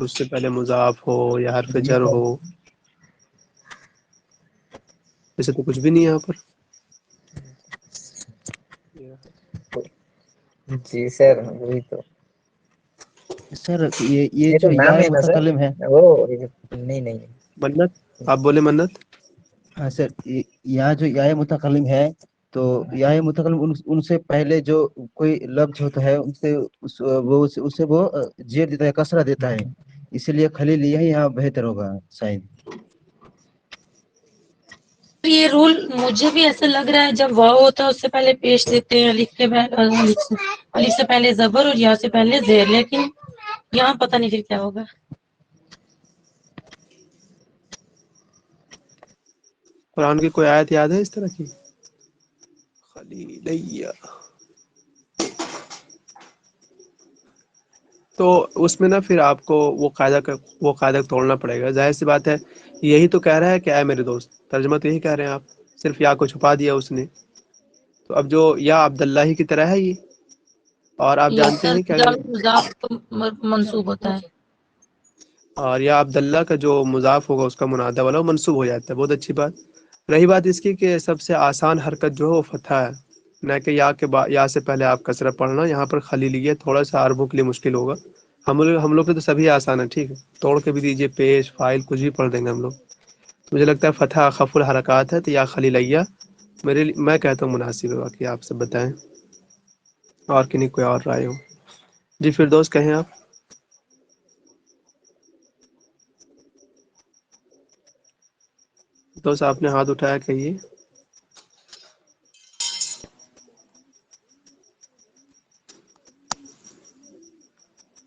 اس سے پہلے مضاف ہو یا حرف جی جر سر ہو، ایسے تو کچھ بھی نہیں ہے یہاں پر۔ جی سر وہی تو، سر یہ یہ تو جو یا نام ہے نا سر، متکلم ہے، وہ نہیں منت، آپ بولے منت۔ ہاں سر یہاں جو یا متکلم ہے، تو یا متکلم ان سے پہلے جو کوئی لفظ ہوتا ہے ان سے اسے وہ زیر دیتا ہے، کسرہ دیتا ہے، اسی لیے خلیل یہی یہاں بہتر ہوگا شاید۔ یہ رول مجھے بھی ایسا لگ رہا ہے، جب واو ہوتا ہے اس سے پہلے پیش دیتے ہیں الف کے الف سے پہلے زبر اور یا سے پہلے زیر، لیکن یہاں پتہ نہیں پھر کیا ہوگا۔ قرآن کی کوئی آیت یاد ہے اس طرح کی؟ خلیلیہ، تو اس میں نا پھر آپ کو وہ قاعدہ توڑنا پڑے گا، ظاہر سی بات ہے۔ یہی تو کہہ رہا ہے کہ اے میرے دوست، ترجمہ تو یہی کہہ رہے ہیں آپ، صرف یا کو چھپا دیا اس نے۔ تو اب جو یا عبداللہ کی طرح ہے یہ، اور آپ یہ جانتے سر ہیں کہ اگر مضاف منصوب ہوتا ہے۔ اور یا عبداللہ کا جو مضاف ہوگا اس کا منادہ والا وہ منصوب ہو جاتا ہے، بہت اچھی بات۔ رہی بات اس کی کہ سب سے آسان حرکت جو ہے وہ فتح ہے، نہ کہ یا سے پہلے آپ کسرہ پڑھنا۔ یہاں پر خلیلیہ تھوڑا سا عربوں کے لیے مشکل ہوگا، ہم لوگ کے تو سبھی آسان ہے، ٹھیک ہے، توڑ کے بھی دیجیے، پیش فائل کچھ بھی پڑھ دیں گے ہم لوگ۔ مجھے لگتا ہے فتح اخف الحرکات ہے، تو یا خلیلیہ میں کہتا ہوں مناسب ہے، باقی آپ سب بتائیں اور کہ نہیں کوئی اور رائے ہو۔ جی فردوس کہیں آپ۔ دوست آپ نے ہاتھ اٹھایا، کہیے.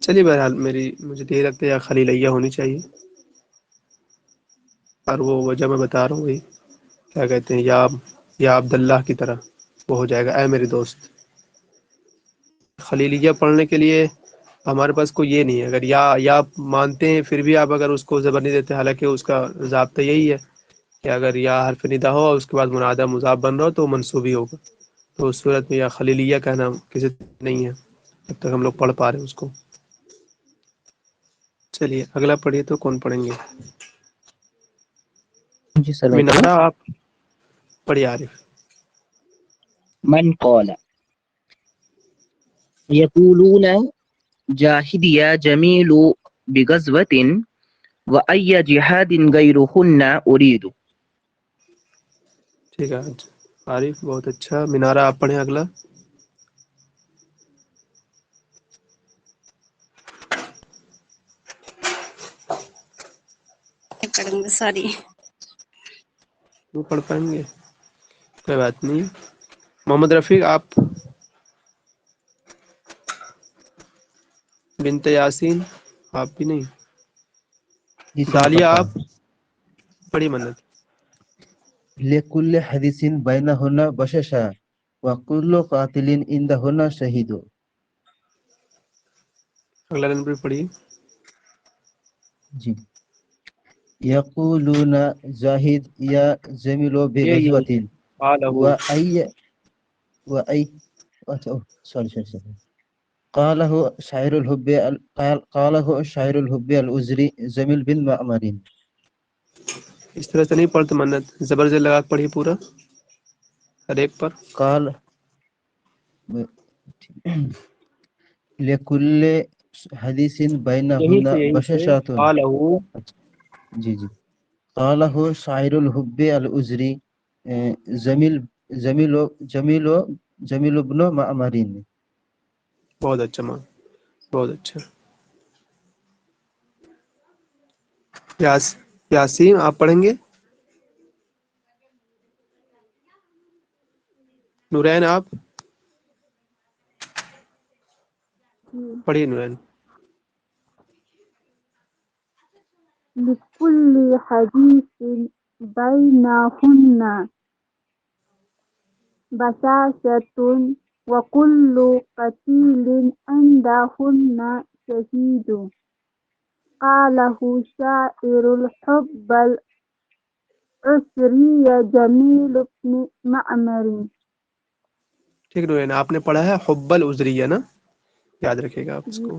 چلیے بہرحال مجھے تو یہ لگتا ہے یا خلیلیہ ہونی چاہیے، اور وہ وجہ میں بتا رہا ہوں، وہی کیا کہتے ہیں، یا عبداللہ کی طرح وہ ہو جائے گا، اے میرے دوست. خلیلیہ پڑھنے کے لیے ہمارے پاس کوئی یہ نہیں ہے. اگر یا مانتے ہیں پھر بھی آپ اگر اس کو زبر نہیں دیتے، حالانکہ اس کا ضابطہ یہی ہے کہ اگر یا حرف ندا ہو اور اس کے بعد منادہ مضاف بن رہا ہو تو منصوب ہی ہوگا. تو اس صورت میں یا خلیلیہ کہنا کسی نہیں ہے جب تک ہم لوگ پڑھ پا رہے ہیں اس کو. چلیے اگلا پڑھیے، تو کون پڑھیں گے؟ جی سر میں پڑھوں. منارہ آپ پڑھیے عارف. من قال يقولون جاهد يا جميل بغزوة وأي جهاد غيرهن أريد. ٹھیک ہے عارف، بہت اچھا. منارہ آپ پڑھیں اگلا. سوری. وہ پڑھ پائیں گے؟ کوئی بات نہیں. محمد رفیق آپ. بنت یاسین آپ بھی نہیں. جی سر میں دالیہ پڑھتا آپ ہوں. پڑھی منت. لكل حديث بينهن بشاشة وكل قاتل عندهن شهيد. اگلا دن بھی پڑھی. جی. يقولون زاهد يا جميل یہ بغزوة قالہ. وأي سوري قاله شاعر الحب الأزري جميل بن معمر. اس طرح سے نہیں پڑھتے منت، زبر سے لگا کے پڑھی پورا ہر ایک پر. قال لكل حديث یہیں بينهن سے بشاشة. قالہ. جی جی. قاله شاعر الحب الأزري جميل بن معمر. بہت اچھا مان، بہت اچھا. یاسین آپ پڑھیں گے؟ نورین آپ پڑھیے. نورین. لكل حديث بينهن بشاشة وكل قتيل عندهن شهيد. قاله شاعر الحب العسري جميل بن معمر. ٹھیک نورین، آپ نے پڑھا ہے حب العذریہ نا، یاد رکھیے گا آپ اس کو.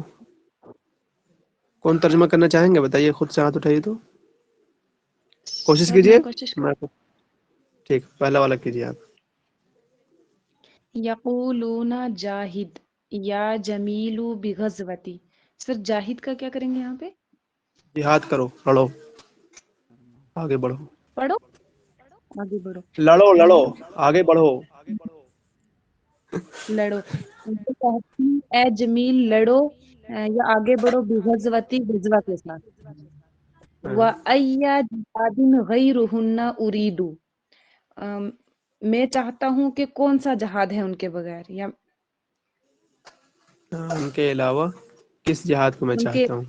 کون ترجمہ کرنا چاہیں گے بتائیے، خود سے ہاتھ اٹھائیے تو کوشش سر کیجیے. میں کوشش کروں. ٹھیک، پہلا والا کیجیے آپ. یقولون جاہد یا جمیل بغزوتی. سر جاہد کا کیا کریں گے یہاں پہ؟ جہاد کرو، لڑو، آگے بڑھو. پڑھو، آگے بڑھو. لڑو لڑو، آگے بڑھو. لڑو. اے جمیل لڑو یا آگے بڑھو بغزوتی غزوہ کے ساتھ. وَأَيَّ جِهَادٍ غَيْرُهُنَّ أُرِيدُ. میں چاہتا ہوں کہ کون سا جہاد ہے ان کے بغیر، یا ان کے علاوہ کس جہاد کو میں ان کے چاہتا ہوں.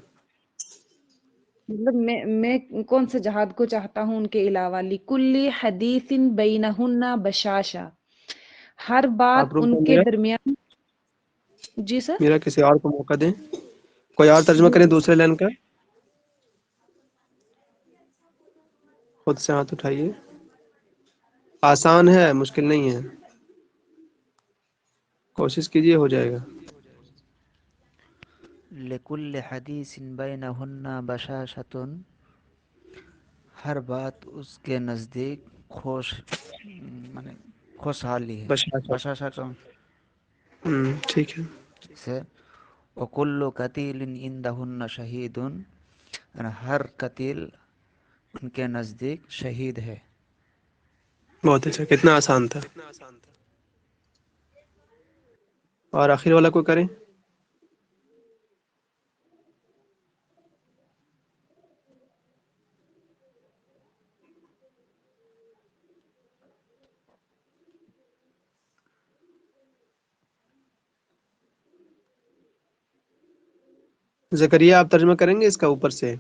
مطلب میں کون سے جہاد کو چاہتا ہوں ان کے علاوہ. لِكُلِّ حَدِيثٍ بَيْنَهُنَّ بَشَاشَةٌ. ہر آپ بات رک ان جائیں، کے درمیان. جی سر. میرا کسی اور کو موقع دیں، کوئی اور ترجمہ جی کریں جی دوسرے لائن کا. خود سے ہاتھ اٹھائیے. آسان ہے، مشکل نہیں ہے، کوشش کیجیے، ہو جائے گا. لکل حدیث بینہن بشاشۃ. ہر بات اس کے نزدیک مانے خوشحالی ہے. بشاشت. بشاشۃ ٹھیک ہے. سے وکل قتیل عندہن شہید. ہر قتیل ان کے نزدیک شہید ہے. بہت اچھا، کتنا آسان تھا. اور آخر والا کو کریں. زکریا آپ ترجمہ کریں گے اس کا اوپر سے؟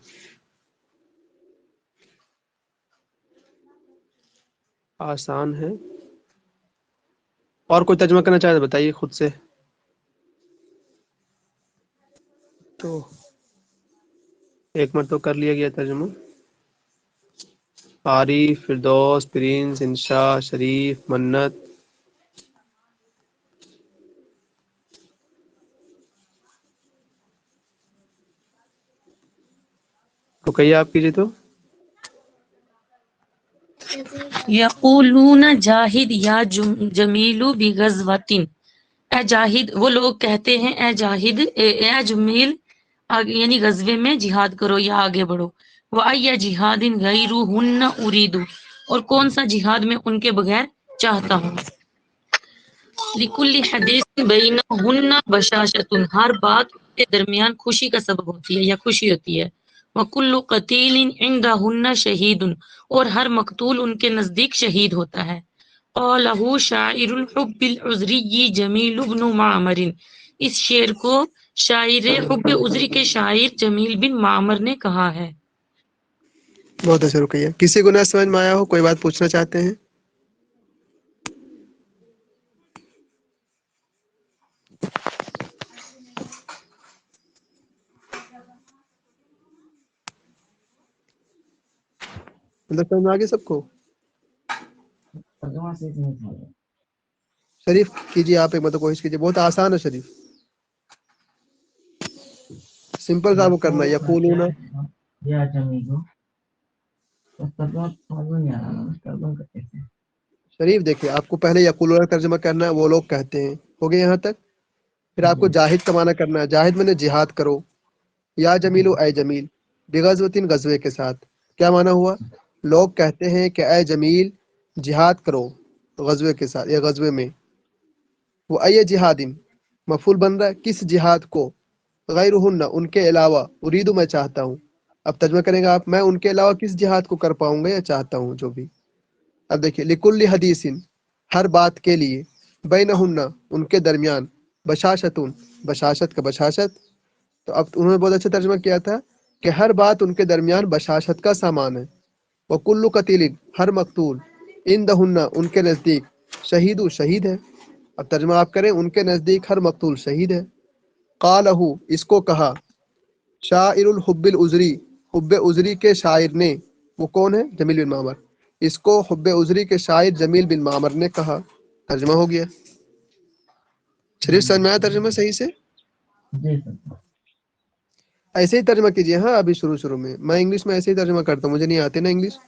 آسان ہے. اور کوئی ترجمہ کرنا چاہے تو بتائیے خود سے. تو ایک مرتبہ کر لیا گیا ترجمہ. عارف، فردوس، پرنس، انشاء، شریف، منت. رقیہ آپ کیجیے تو. یقولون جاہد یا جمیل بغزوۃ، اے جاہد، وہ لوگ کہتے ہیں اے جاہد، اے جمیل، یعنی غزوے میں جہاد کرو یا آگے بڑھو. وَأَيَّ جِهَادٍ غَيْرُهُنَّ أُرِيدُ، اور کون سا جہاد میں ان کے بغیر چاہتا ہوں. لِكُلِّ حَدِيثٍ بَيْنَهُنَّ بَشَاشَةٌ، ہر بات کے درمیان خوشی کا سبب ہوتی ہے یا خوشی ہوتی ہے. وَكُلُّ قَتِيلٍ عِندَهُنَّ شَهِيدٌ، اور ہر مقتول ان کے نزدیک شہید ہوتا ہے. قَالَهُ شَاعِرُ الْحُبِّ الْعُذْرِيِّ جَمِيلُ بْنُ مَعْمَرٍ، اس شعر کو شاعر حب عذری کے شاعر جمیل بن معمر نے کہا ہے. بہت اچھا رقیہ. کسی کو نہ سمجھ میں آیا ہو، کوئی بات پوچھنا چاہتے ہیں؟ مطلب سمجھ میں آ گیا سب کو؟ ترجمہ صحیح نہیں تھا. شریف کیجیے آپ ایک مطلب کوشش کیجیے. بہت آسان ہے شریف. سمپل سا وہ کرنا ہے. یقولون یا جمیلو، اس ترجمہ سمجھ میں نہیں آ رہا. اس ترجمہ کا کیسے؟ شریف دیکھیے، آپ کو پہلے یقولون کا ترجمہ کرنا ہے. وہ لوگ کہتے ہیں. ہو گیا یہاں تک. پھر آپ کو جاہد کا معنی کرنا ہے. جاہد میں نے جہاد کرو. یا جمیلو، اے جمیل. بغزوۃ، غزوے کے ساتھ. کیا معنی ہوا؟ لوگ کہتے ہیں کہ اے جمیل جہاد کرو غزوے کے ساتھ یا غزوے میں. وہ اے جہاد، مفعول بن رہا ہے کس جہاد کو؟ غیرہن، ان کے علاوہ. اریدو، میں چاہتا ہوں. اب ترجمہ کریں گا آپ، میں ان کے علاوہ کس جہاد کو کر پاؤں گا یا چاہتا ہوں جو بھی. اب دیکھیے، لکل حدیث، ہر بات کے لیے. بینہن، ان کے درمیان. بشاشتون، بشاشت کا بشاشت. تو اب انہوں نے بہت اچھا ترجمہ کیا تھا کہ ہر بات ان کے درمیان بشاشت کا سامان ہے. وکل قتیل، ہر مقتول. عندہن، ان کے نزدیک. شہید، شہید ہے. اب ترجمہ آپ کریں، ان کے نزدیک ہر مقتول شہید ہے. قالہ، اس کو کہا. شاعر الحب العذری، حب عذری کے شاعر نے. وہ کون ہے؟ جمیل بن معمر. اس کو حب عذری کے شاعر جمیل بن معمر نے کہا. ترجمہ ہو گیا. شریف سمجھ میں آیا ترجمہ صحیح سے؟ جی سر. ایسے ہی ترجمہ کیجیے. ہاں ابھی شروع میں میں انگلش میں ایسے ہی ترجمہ کرتا ہوں. مجھے نہیں آتے نا انگلش،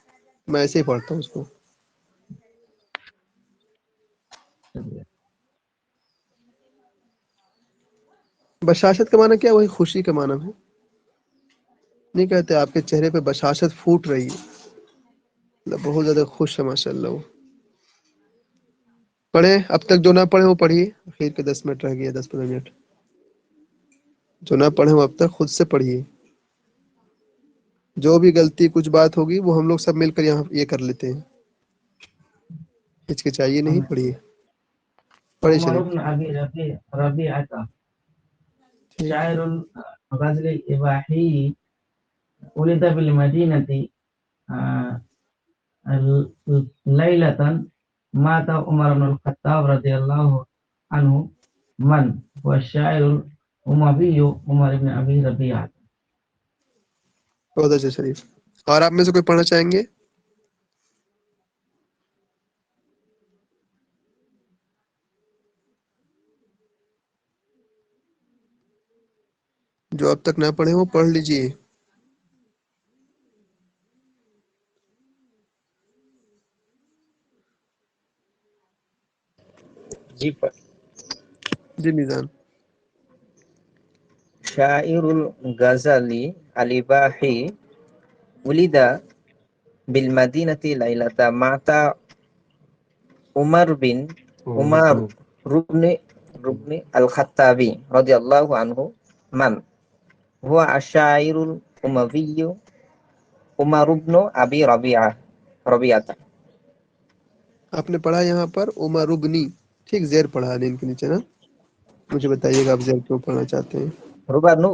میں ایسے ہی پڑھتا ہوں اس کو. بشاشت کا معنی کیا؟ وہی خوشی کا معنی ہے. نہیں کہتے آپ کے چہرے پہ بشاشت پھوٹ رہی ہے، مطلب بہت زیادہ خوش ہے ماشاء اللہ. وہ پڑھیں. اب تک جو نہ پڑھے وہ پڑھیے. اخیر کے 10 منٹ رہ گیا، 10-15 منٹ. جو نہ پڑھے وہ اب تک خود سے پڑھیے. جو بھی غلطی کچھ بات ہوگی وہ ہم لوگ سب مل کر یہاں یہ کر لیتے ہیں. ہچکچائیے نہیں، پڑھیے. پڑھے عمر شریف. بن ابی ربیعہ شاعر الغزل الاباحی ولد بالمدینة لیلة مات عمر بن الخطاب رضی اللہ عنہ. من هو الشاعر الاموی عمر بن ابی ربیعہ. بہت اچھا شریف. اور آپ میں سے کوئی پڑھنا چاہیں گے؟ جو اب تک نہ پڑھے وہ پڑھ لیجئے. جی جی میزان. شاعر الغزل الاباحی ولد بالمدینة لیلة مات عمر بن ربن الخطابی رضی اللہ عنہ. من هو الشاعر الاموی عمر بن ابی ربیعہ. آپ نے پڑھا یہاں پر عمر ابنی، ٹھیک، زیر پڑھا لین کے نیچے نا. مجھے بتائیے گا آپ زیر کیوں پڑھنا چاہتے ہیں. ربانو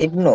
ইবনু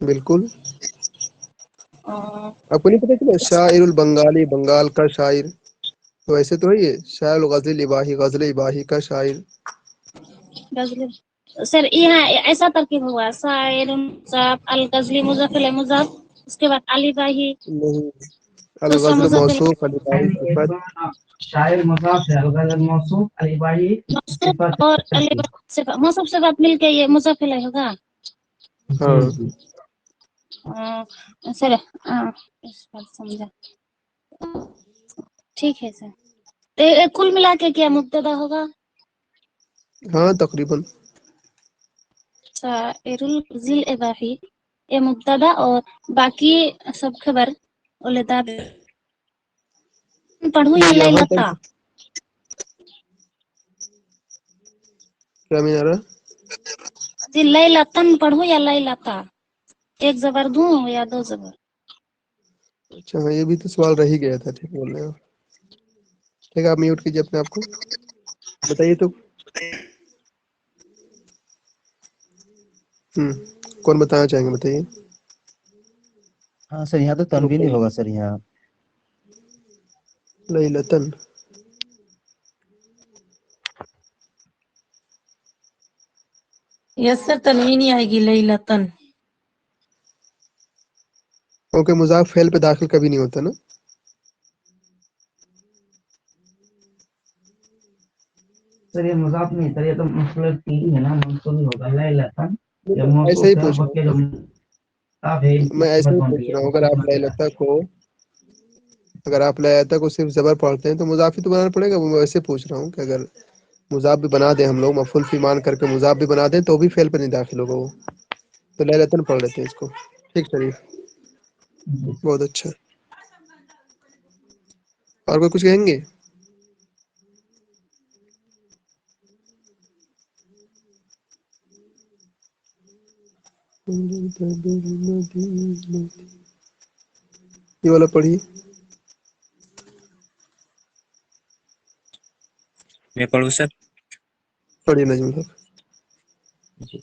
بالکل. آپ کو نہیں پتا چلا شاعر البنگالی بنگال کا شاعر، تو ایسے تو ہے یہ شاعر الغزل اباہی غزل اباہی کا شاعر. غزل سر یہاں ایسا ترکیب ہوا شاعر مضاف الغزلی مضاف الیہ مضاف اس کے بعد الباہی نہیں، دوسرا الغزل مضاف الیہ موصوف الباہی صفت. شاعر مضاف ہے، الغزل موصوف، الباہی موصوف صفت اور ترکیب. موصوف سے بات مل کے یہ مضاف الیہ ہوگا. ہاں سر اس بات سمجھا. ٹھیک ہے سر. تو کل ملا کے کیا مبتدا ہوگا؟ ہاں تقریباً. شاعر الغزل اباہی یہ مبتدا اور باقی سب خبر ولدا پڑھوں یا یہاں لیلتا؟ تک کیا میں آ رہا؟ جی لیلتن پڑھوں یا لیلتا؟ ایک زبر دوں یا دو زبر؟ اچھا ہاں یہ بھی تو سوال رہ ہی گیا تھا. ٹھیک بول رہے ہو. ٹھیک ہے آپ میوٹ کیجیے اپنے آپ کو. بتائیے تو کون بتانا چاہیں گے بتائیے. ہاں سر یہاں تو تنوین ہی ہوگا سر یہاں. لیلتن یس سر تنوین ہی آئے گی لیلتن. کیونکہ مضاف فعل پہ داخل کبھی نہیں ہوتا نا. سر یہ مضاف نہیں سر، یہ تو مفعول تیری ہے نا، منصوب ہی ہوگا لیلتن. میں یہ تو ایسا ہی موصوف ہے اور پوچھ رہا باقی جو ہوں مضاف ہے ان کی میں ایسا صفت ہی بن پوچھ رہی ہے رہا ہوں. تو اگر اس آپ میں کیا لیلتا کو اگر آپ لیلتا کو صرف زبر پڑھتے ہیں تو مضاف ہی تو بنانا پڑے گا. میں ویسے پوچھ رہا ہوں کہ اگر مضاف بھی بنا دیں ہم لوگ مفعول فی مان کر کے مضاف بھی بنا دیں تو بھی فعل پہ نہیں داخل ہوگا وہ. تو لیلتن پڑھ لیتے ہیں اس کو. ٹھیک شریف بہت اچھا. اور کوئی کچھ کہیں گے؟ یہ والا پڑھیے. میں پڑھوں سر؟ پڑھیے نجم الحق. جی.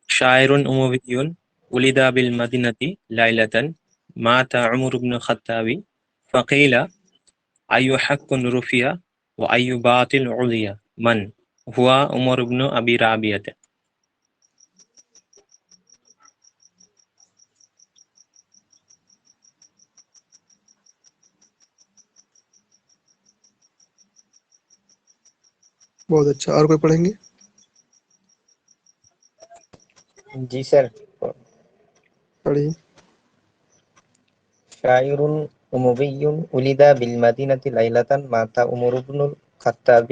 شاعر اموی ولد بالمدینة ليلة مات عمر بن الخطاب فقيل أي حق رفع وأي باطل عليا من هو عمر بن أبي رابعة. بہت اچھا. اور کوئی پڑھیں گے؟ جی سر. پڑھیے. شاعر أموي ولد بالمدينة ليلة مات عمر بن الخطاب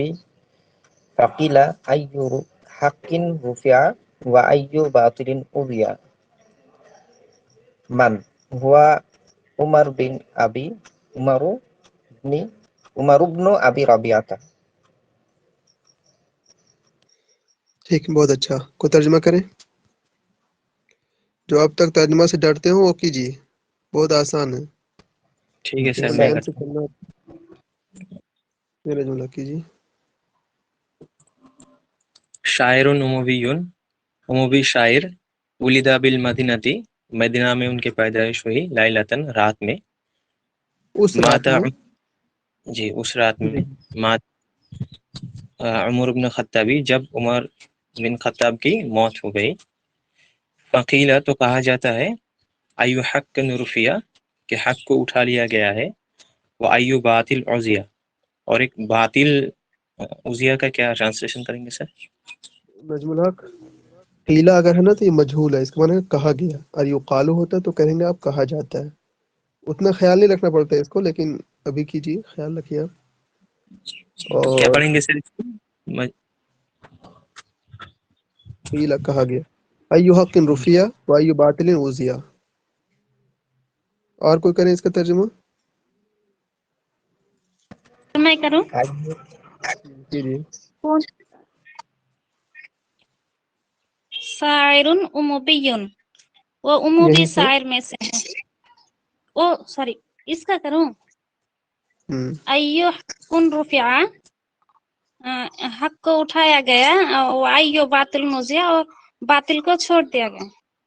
فقيل أي حق رفع وأي باطل أوذي من هو عمر بن أبي ربيعة. ٹھیک ہے بہت اچھا. کوئی ترجمہ کریں؟ جو اب تک ترجمہ سے ڈرتے ہوں وہ کیجیے، بہت آسان ہے. ٹھیک ہے جی سر اور میں سر. لائن سے کرتا ہوں. چلنا. میرا جملہ کیجیے. شاعر اموی شاعر ولد بالمدینة مدینہ میں ان کی پیدائش ہوئی لیلتن رات میں. اس رات ماتا میں. جی اس رات جی میں مات عمر بن خطابی جب عمر بن خطاب کی موت ہو گئی. فقیلہ تو کہا جاتا ہے ایو حق رفیہ کہ حق کو اٹھا لیا گیا ہے، وہ ایو باطل عزیہ اور ایک باطل عزیہ کا کیا ٹرانسلیشن کریں گے سر؟ نجم الحق قیلا اگر ہے نا تو یہ مجہول ہے، اس کا معنی ہے کہا گیا. اور یو قالو ہوتا ہے تو کہیں گے آپ کہا جاتا ہے. اتنا خیال نہیں رکھنا پڑتا ہے اس کو، لیکن ابھی کیجیے، خیال رکھیے آپ. کیا اور پڑھیں گے سر اس کو؟ قیلا کہا گیا. ایو حق رفیہ و ایو باطل اوذیہ. اور کوئی کریں اس کا ترجمہ؟ میں کروں؟ کیجیے. شاعر اموی وہ اموی یہیں سے شاعر میں سے ہے. او سوری اس کا کروں؟ ایو حق رفع حق کو اٹھایا گیا، ایو باطل نزیہ اور باطل کو چھوڑ دیا گیا.